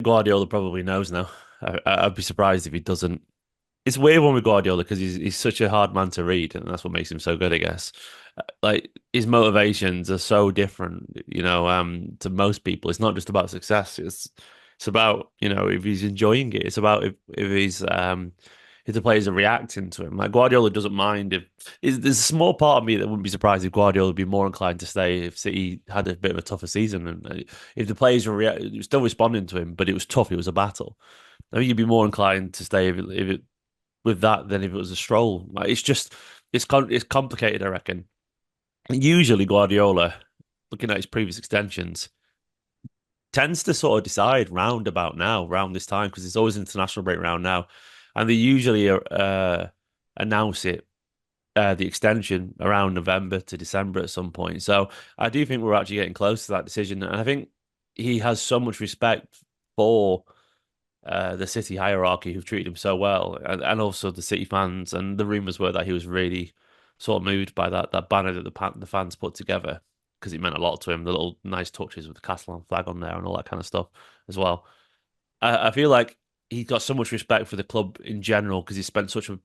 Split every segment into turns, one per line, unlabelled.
Guardiola probably knows now. I'd be surprised if he doesn't. It's a weird one with Guardiola because he's such a hard man to read, and that's what makes him so good, I guess. Like his motivations are so different, to most people. It's not just about success. It's about, if he's enjoying it. It's about if the players are reacting to him. Like Guardiola doesn't mind if there's a small part of me that wouldn't be surprised if Guardiola would be more inclined to stay if City had a bit of a tougher season, and if the players were still responding to him, but it was tough. It was a battle. I think you'd be more inclined to stay if it with that than if it was a stroll. Like it's complicated, I reckon. Usually Guardiola, looking at his previous extensions, tends to sort of decide round about now, round this time, because it's always international break round now, and they usually announce it the extension around November to December at some point. So I do think we're actually getting close to that decision, and I think he has so much respect for the City hierarchy who've treated him so well, and also the City fans. And the rumours were that he was really sort of moved by that banner that the fans put together because it meant a lot to him. The little nice touches with the Catalan flag on there and all that kind of stuff as well. I feel like he's got so much respect for the club in general because he spent such a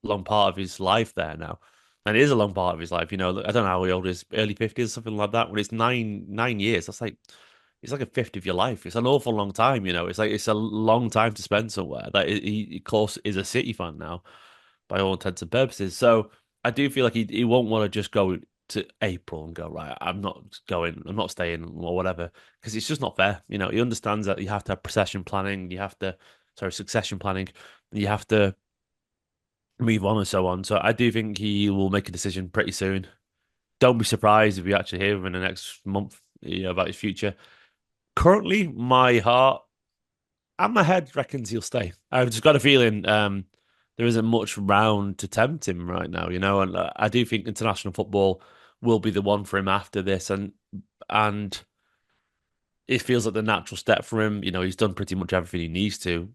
long part of his life there now. And it is a long part of his life, I don't know how old he is, early 50s, something like that. When it's nine years, that's like it's like a fifth of your life. It's an awful long time. It's like it's a long time to spend somewhere. That he of course is a City fan now, by all intents and purposes. So I do feel like he won't want to just go to April and go, right, I'm not going, I'm not staying or whatever, because it's just not fair. He understands that you have to have procession planning, succession planning, you have to move on and so on. So I do think he will make a decision pretty soon. Don't be surprised if we actually hear him in the next month, about his future. Currently, my heart and my head reckons he'll stay. I've just got a feeling there isn't much round to tempt him right now, and I do think international football will be the one for him after this, and it feels like the natural step for him. He's done pretty much everything he needs to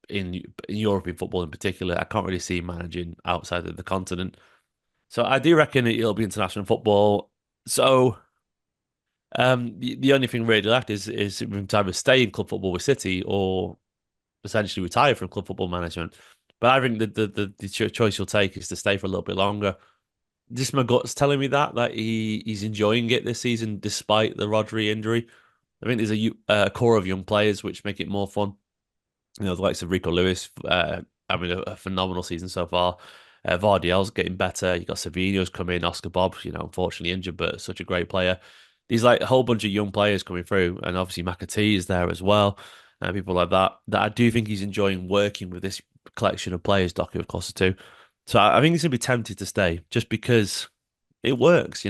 in European football in particular. I can't really see him managing outside of the continent, so I do reckon it'll be international football. So. The only thing really left is him to either stay in club football with City or essentially retire from club football management. But I think the choice he'll take is to stay for a little bit longer. Just my gut's telling me that he's enjoying it this season despite the Rodri injury. I think there's a core of young players which make it more fun. The likes of Rico Lewis having a phenomenal season so far. Vardiel's getting better. You got Savinho's come in, Oscar Bob, unfortunately injured, but such a great player. There's like a whole bunch of young players coming through, and obviously McAtee is there as well, and people like that. That I do think he's enjoying working with this collection of players, Doku, of course, too. So I think he's gonna be tempted to stay just because it works.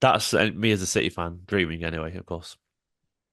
That's me as a City fan dreaming anyway, of course.